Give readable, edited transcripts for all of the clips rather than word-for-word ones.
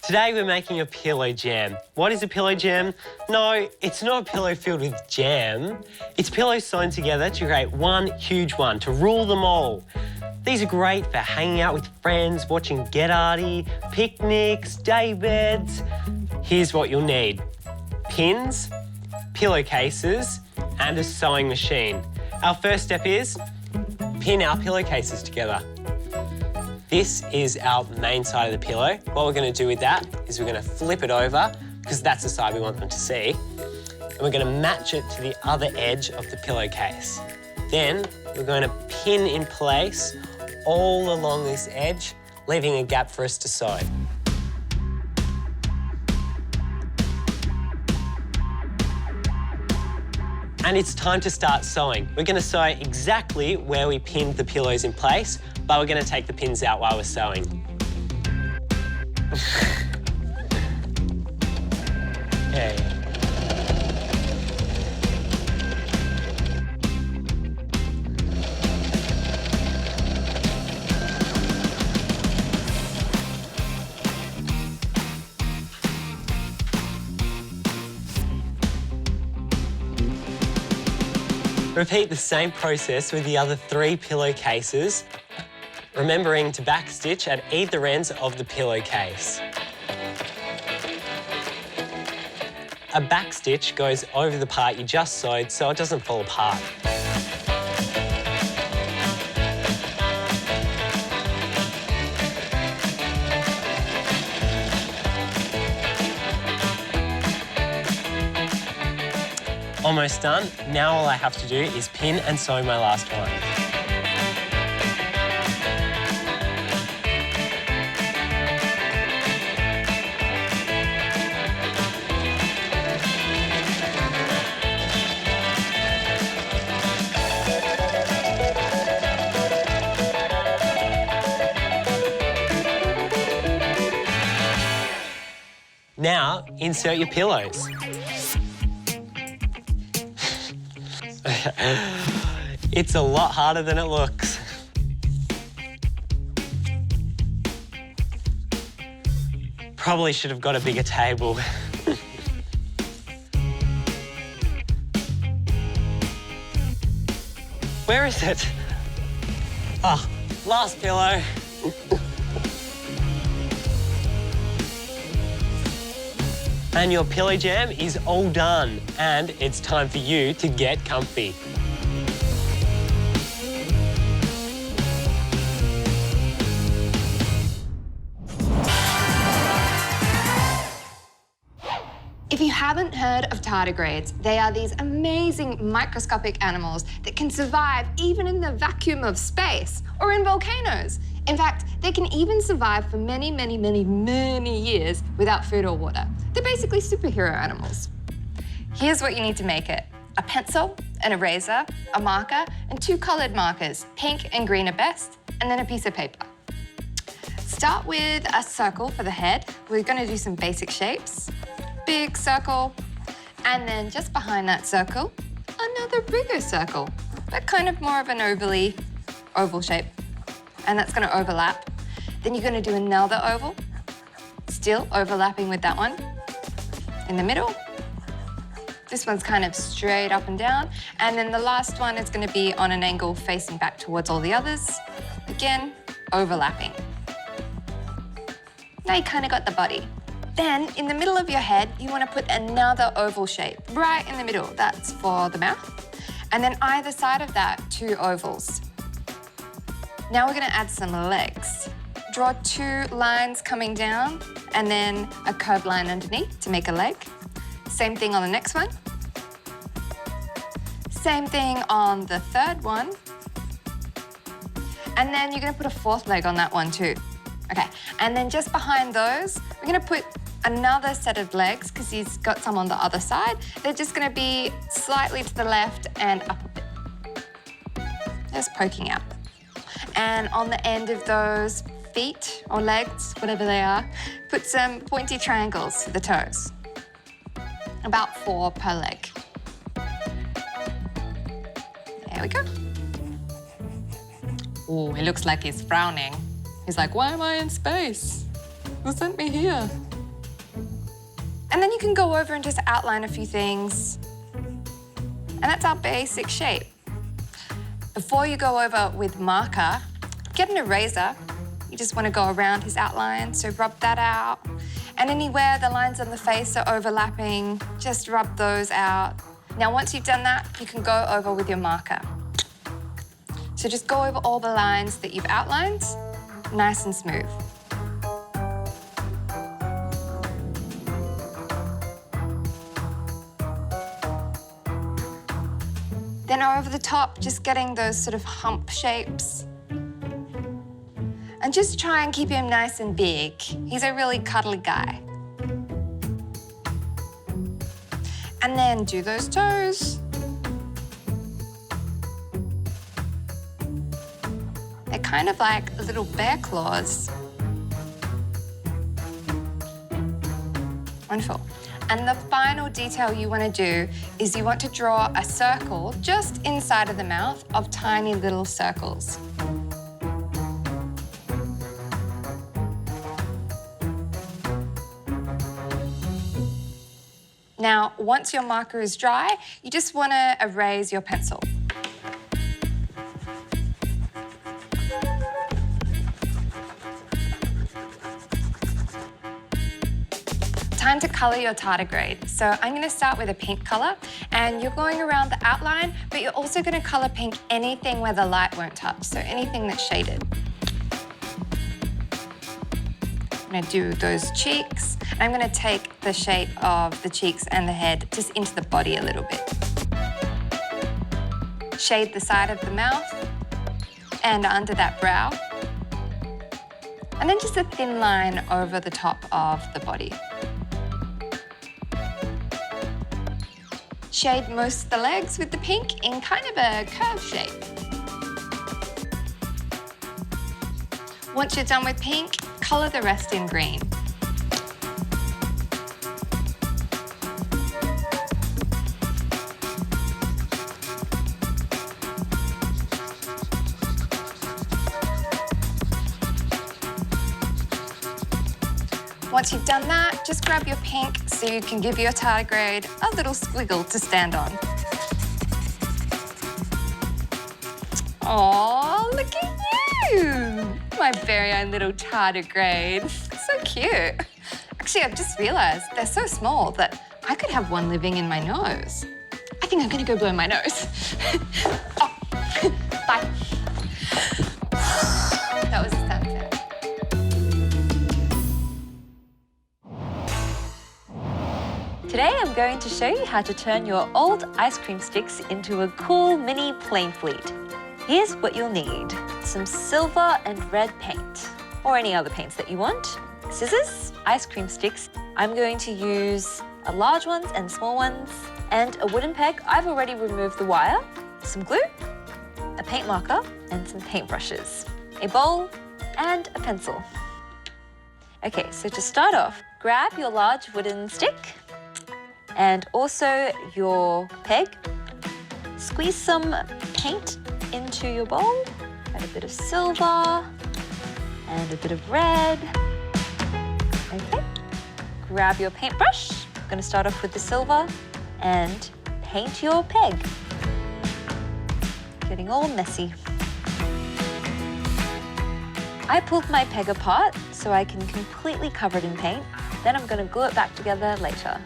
Today we're making a pillow jam. What is a pillow jam? No, it's not a pillow filled with jam. It's pillows sewn together to create one huge one, to rule them all. These are great for hanging out with friends, watching Get Arty, picnics, day beds. Here's what you'll need: pins, pillowcases, and a sewing machine. Our first step is pin our pillowcases together. This is our main side of the pillow. What we're going to do with that is we're going to flip it over, because that's the side we want them to see, and we're going to match it to the other edge of the pillowcase. Then we're going to pin in place all along this edge, leaving a gap for us to sew. And it's time to start sewing. We're going to sew exactly where we pinned the pillows in place, but we're going to take the pins out while we're sewing. Okay. Repeat the same process with the other 3 pillowcases, remembering to backstitch at either ends of the pillowcase. A backstitch goes over the part you just sewed so it doesn't fall apart. Almost done. Now all I have to do is pin and sew my last one. Now, insert your pillows. It's a lot harder than it looks. Probably should have got a bigger table. Where is it? Ah, last pillow. And your pillow jam is all done, and it's time for you to get comfy. If you haven't heard of tardigrades, they are these amazing microscopic animals that can survive even in the vacuum of space or in volcanoes. In fact, they can even survive for many, many, many, many years without food or water. They're basically superhero animals. Here's what you need to make it: a pencil, an eraser, a marker, and 2 colored markers. Pink and green are best, and then a piece of paper. Start with a circle for the head. We're going to do some basic shapes. Big circle, and then just behind that circle, another bigger circle, but kind of more of an oval shape. And that's going to overlap. Then you're going to do another oval, still overlapping with that one. In the middle, this one's kind of straight up and down. And then the last one is going to be on an angle facing back towards all the others. Again, overlapping. Now you kind of got the body. Then, in the middle of your head, you want to put another oval shape, right in the middle. That's for the mouth. And then either side of that, 2 ovals. Now we're going to add some legs. Draw 2 lines coming down, and then a curved line underneath to make a leg. Same thing on the next one. Same thing on the 3rd one. And then you're going to put a 4th leg on that one too. Okay, and then just behind those, we're going to put another set of legs, because he's got some on the other side. They're just going to be slightly to the left and up a bit. Just poking out. And on the end of those feet or legs, whatever they are, put some pointy triangles for the toes. About 4 per leg. There we go. Oh, he looks like he's frowning. He's like, why am I in space? Who sent me here? And then you can go over and just outline a few things. And that's our basic shape. Before you go over with marker, get an eraser. You just want to go around his outline, so rub that out. And anywhere the lines on the face are overlapping, just rub those out. Now, once you've done that, you can go over with your marker. So just go over all the lines that you've outlined, nice and smooth. Then over the top, just getting those sort of hump shapes. And just try and keep him nice and big. He's a really cuddly guy. And then do those toes. They're kind of like little bear claws. Wonderful. And the final detail you want to do is you want to draw a circle just inside of the mouth of tiny little circles. Now, once your marker is dry, you just want to erase your pencil. Time to colour your tardigrade. So I'm going to start with a pink colour, and you're going around the outline, but you're also going to colour pink anything where the light won't touch, so anything that's shaded. I'm going to do those cheeks. I'm going to take the shape of the cheeks and the head just into the body a little bit. Shade the side of the mouth and under that brow. And then just a thin line over the top of the body. Shade most of the legs with the pink in kind of a curved shape. Once you're done with pink, colour the rest in green. Once you've done that, just grab your pink so you can give your tardigrade a little squiggle to stand on. Oh, look at you! My very own little tardigrade. So cute. Actually, I've just realised they're so small that I could have one living in my nose. I think I'm gonna go blow my nose. Oh, bye. That was a sunset. Today I'm going to show you how to turn your old ice cream sticks into a cool mini plane fleet. Here's what you'll need: some silver and red paint, or any other paints that you want, scissors, ice cream sticks. I'm going to use large ones and small ones, and a wooden peg. I've already removed the wire, some glue, a paint marker, and some paintbrushes, a bowl, and a pencil. Okay, so to start off, grab your large wooden stick and also your peg. Squeeze some paint into your bowl. Add a bit of silver and a bit of red. Okay, grab your paintbrush. I'm going to start off with the silver and paint your peg. Getting all messy. I pulled my peg apart so I can completely cover it in paint. Then I'm going to glue it back together later.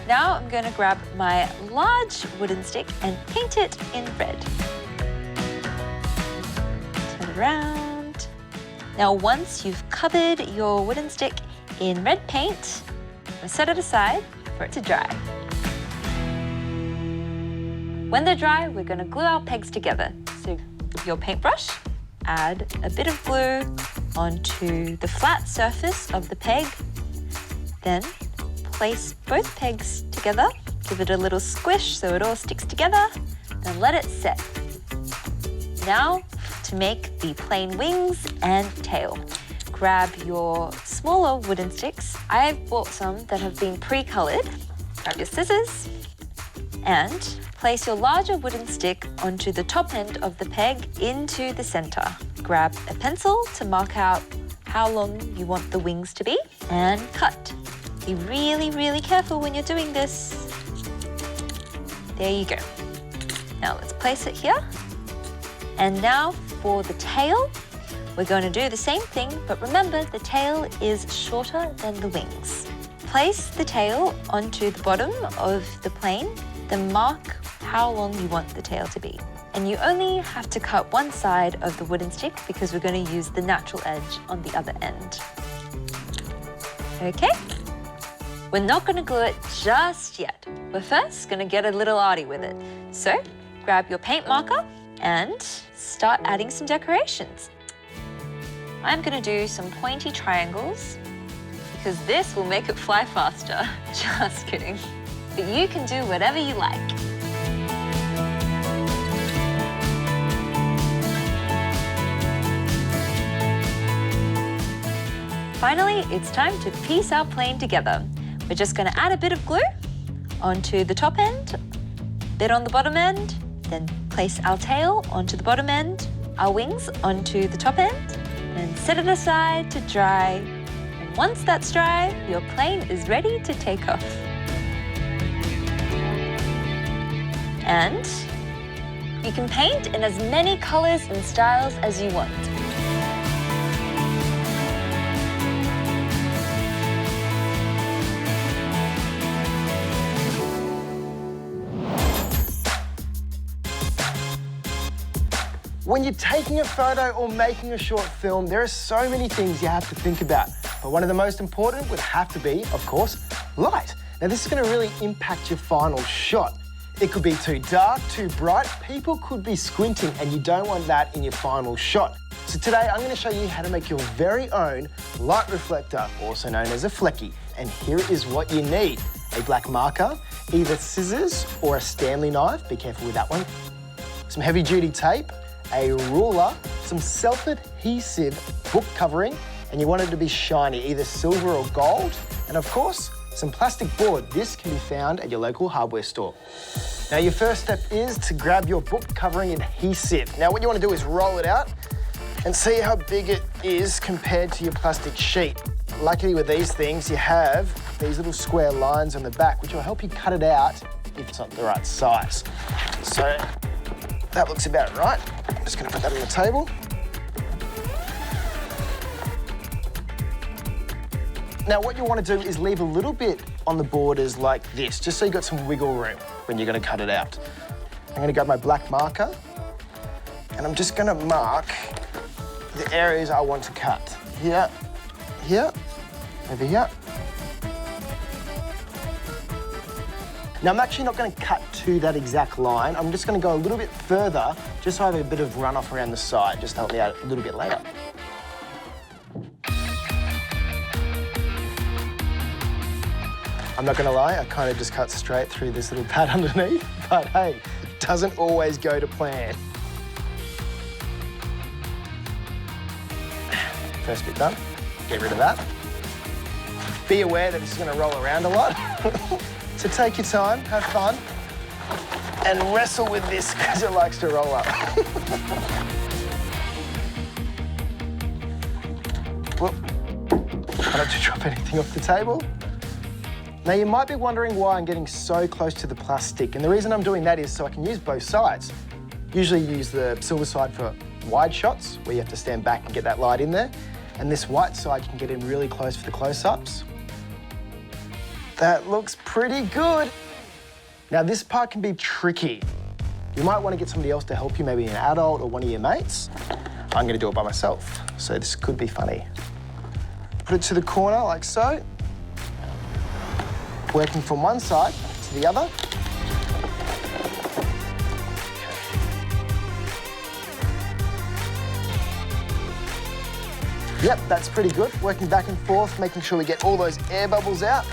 Now I'm going to grab my large wooden stick and paint it in red. Turn it around. Now once you've covered your wooden stick in red paint, set it aside for it to dry. When they're dry, we're going to glue our pegs together. So your paintbrush, add a bit of glue onto the flat surface of the peg. Then place both pegs together, give it a little squish so it all sticks together, then let it set. Now to make the plain wings and tail. Grab your smaller wooden sticks. I've bought some that have been pre-colored. Grab your scissors and place your larger wooden stick onto the top end of the peg into the center. Grab a pencil to mark out how long you want the wings to be and cut. Be really, really careful when you're doing this. There you go. Now let's place it here. And now for the tail, we're going to do the same thing, but remember the tail is shorter than the wings. Place the tail onto the bottom of the plane, then mark how long you want the tail to be. And you only have to cut one side of the wooden stick because we're going to use the natural edge on the other end. Okay? We're not going to glue it just yet. We're first going to get a little arty with it. So grab your paint marker and start adding some decorations. I'm going to do some pointy triangles because this will make it fly faster. Just kidding. But you can do whatever you like. Finally, it's time to piece our plane together. We're just going to add a bit of glue onto the top end, bit on the bottom end, then place our tail onto the bottom end, our wings onto the top end, and set it aside to dry. And once that's dry, your plane is ready to take off. And you can paint in as many colors and styles as you want. When you're taking a photo or making a short film, there are so many things you have to think about. But one of the most important would have to be, of course, light. Now this is going to really impact your final shot. It could be too dark, too bright, people could be squinting and you don't want that in your final shot. So today I'm going to show you how to make your very own light reflector, also known as a flecky. And here is what you need. A black marker, either scissors or a Stanley knife, be careful with that one. Some heavy duty tape, a ruler, some self-adhesive book covering, and you want it to be shiny, either silver or gold, and of course, some plastic board. This can be found at your local hardware store. Now your first step is to grab your book covering adhesive. Now what you want to do is roll it out and see how big it is compared to your plastic sheet. Luckily with these things, you have these little square lines on the back, which will help you cut it out if it's not the right size. So that looks about right. I'm just going to put that on the table. Now what you want to do is leave a little bit on the borders like this, just so you've got some wiggle room when you're going to cut it out. I'm going to grab my black marker and I'm just going to mark the areas I want to cut. Here, here, over here. Now I'm actually not going to cut to that exact line. I'm just going to go a little bit further just so I have a bit of runoff around the side, just to help me out a little bit later. I'm not going to lie, I kind of just cut straight through this little pad underneath, but hey, it doesn't always go to plan. First bit done, get rid of that. Be aware that this is going to roll around a lot. So take your time, have fun, and wrestle with this because it likes to roll up. Whoop. Try not to drop anything off the table. Now you might be wondering why I'm getting so close to the plastic, and the reason I'm doing that is so I can use both sides. Usually use the silver side for wide shots, where you have to stand back and get that light in there, and this white side you can get in really close for the close-ups. That looks pretty good. Now this part can be tricky. You might want to get somebody else to help you, maybe an adult or one of your mates. I'm going to do it by myself, so this could be funny. Put it to the corner like so. Working from one side to the other. Yep, that's pretty good. Working back and forth, making sure we get all those air bubbles out.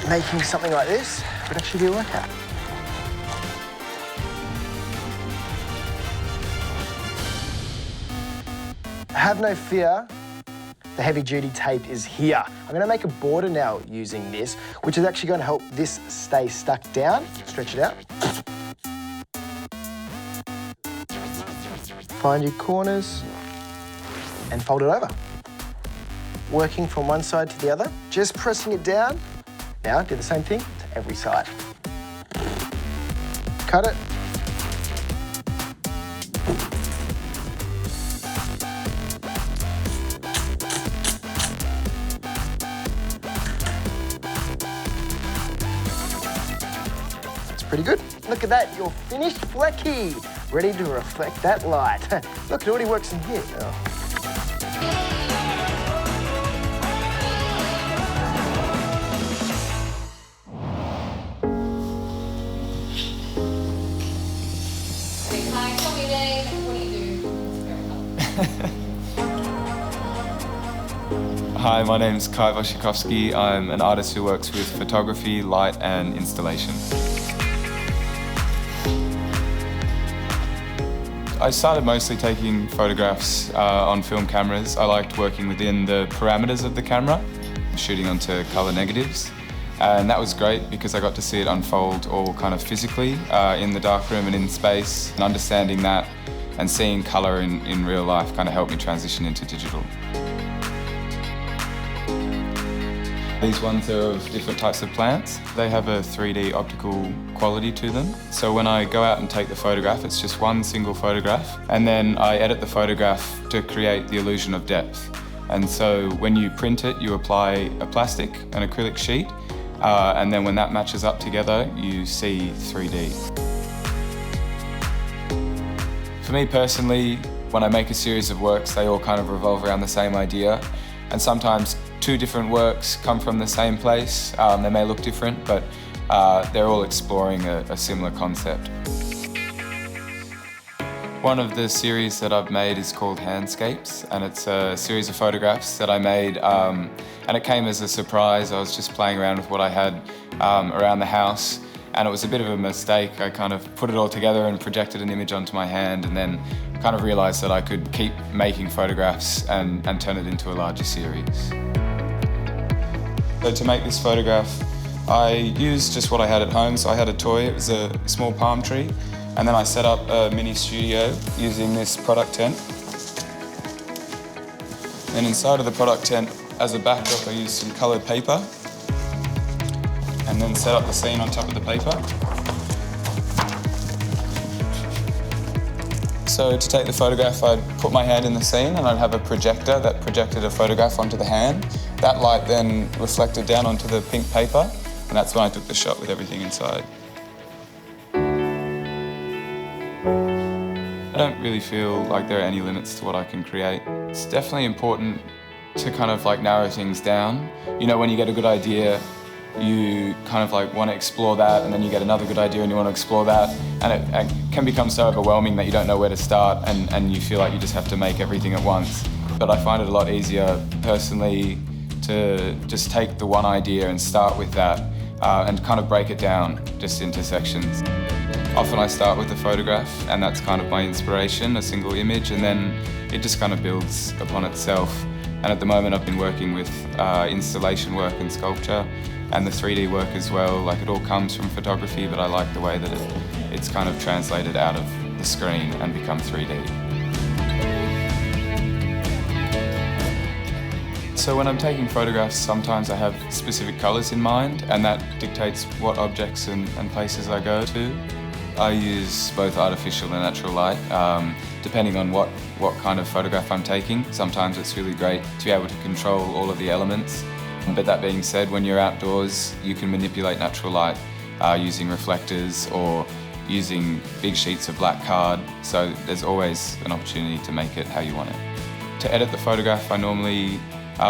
Making something like this would actually be a workout. Have no fear, the heavy-duty tape is here. I'm going to make a border now using this, which is actually going to help this stay stuck down. Stretch it out. find your corners and fold it over. Working from one side to the other, just pressing it down. Now do the same thing to every side. Cut it. That's pretty good. Look at that, you're finished flecky. Ready to reflect that light. Look, it already works in here. Oh. Hi, my name's Kai Wasikowski. I'm an artist who works with photography, light and installation. I started mostly taking photographs on film cameras. I liked working within the parameters of the camera, shooting onto colour negatives. And that was great because I got to see it unfold all kind of physically in the darkroom and in space. And understanding that and seeing colour in real life kind of helped me transition into digital. These ones are of different types of plants. They have a 3D optical quality to them. So when I go out and take the photograph, it's just one single photograph. And then I edit the photograph to create the illusion of depth. And so when you print it, you apply a plastic, an acrylic sheet. And then when that matches up together, you see 3D. For me personally, when I make a series of works, they all kind of revolve around the same idea. And sometimes two different works come from the same place. They may look different, but they're all exploring a similar concept. One of the series that I've made is called Handscapes, and it's a series of photographs that I made, and it came as a surprise. I was just playing around with what I had around the house, and it was a bit of a mistake. I kind of put it all together and projected an image onto my hand, and then kind of realized that I could keep making photographs and turn it into a larger series. So to make this photograph, I used just what I had at home. So I had a toy, it was a small palm tree, and then I set up a mini studio using this product tent. And inside of the product tent, as a backdrop, I used some coloured paper, and then set up the scene on top of the paper. So to take the photograph, I'd put my hand in the scene and I'd have a projector that projected a photograph onto the hand. That light then reflected down onto the pink paper, and that's when I took the shot with everything inside. I don't really feel like there are any limits to what I can create. It's definitely important to kind of like narrow things down. You know, when you get a good idea, you kind of like want to explore that, and then you get another good idea and you want to explore that, and it can become so overwhelming that you don't know where to start, and you feel like you just have to make everything at once. But I find it a lot easier personally to just take the one idea and start with that and kind of break it down just into sections. Often I start with a photograph, and that's kind of my inspiration, a single image, and then it just kind of builds upon itself. And at the moment I've been working with installation work and sculpture, and the 3D work as well. Like, it all comes from photography, but I like the way that it's kind of translated out of the screen and become 3D. So when I'm taking photographs, sometimes I have specific colours in mind, and that dictates what objects and places I go to. I use both artificial and natural light, depending on what kind of photograph I'm taking. Sometimes it's really great to be able to control all of the elements. But that being said, when you're outdoors, you can manipulate natural light using reflectors or using big sheets of black card. So there's always an opportunity to make it how you want it. To edit the photograph, I normally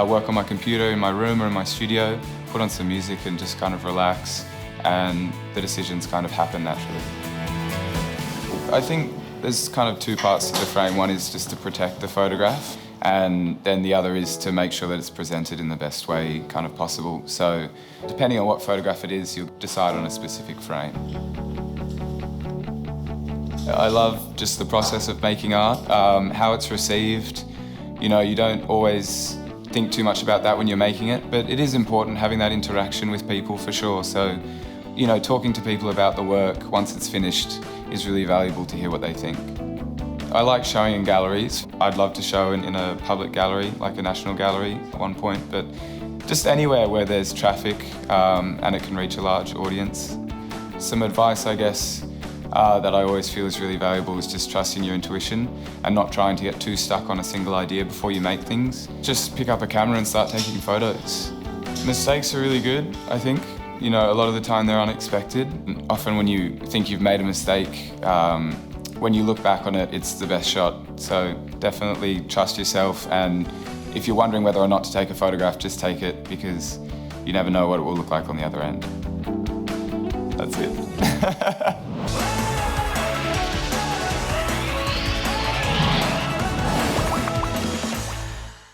work on my computer in my room or in my studio, put on some music and just kind of relax, and the decisions kind of happen naturally. I think there's kind of two parts to the frame. One is just to protect the photograph, and then the other is to make sure that it's presented in the best way kind of possible. So depending on what photograph it is, you'll decide on a specific frame. I love just the process of making art, how it's received. You know, you don't always think too much about that when you're making it, but it is important having that interaction with people for sure. So, you know, talking to people about the work once it's finished is really valuable to hear what they think. I like showing in galleries. I'd love to show in a public gallery, like a national gallery at one point, but just anywhere where there's traffic and it can reach a large audience. Some advice, I guess, that I always feel is really valuable is just trusting your intuition and not trying to get too stuck on a single idea before you make things. Just pick up a camera and start taking photos. Mistakes are really good, I think. You know, a lot of the time they're unexpected. Often when you think you've made a mistake, when you look back on it, it's the best shot. So definitely trust yourself, and if you're wondering whether or not to take a photograph, just take it, because you never know what it will look like on the other end. That's it.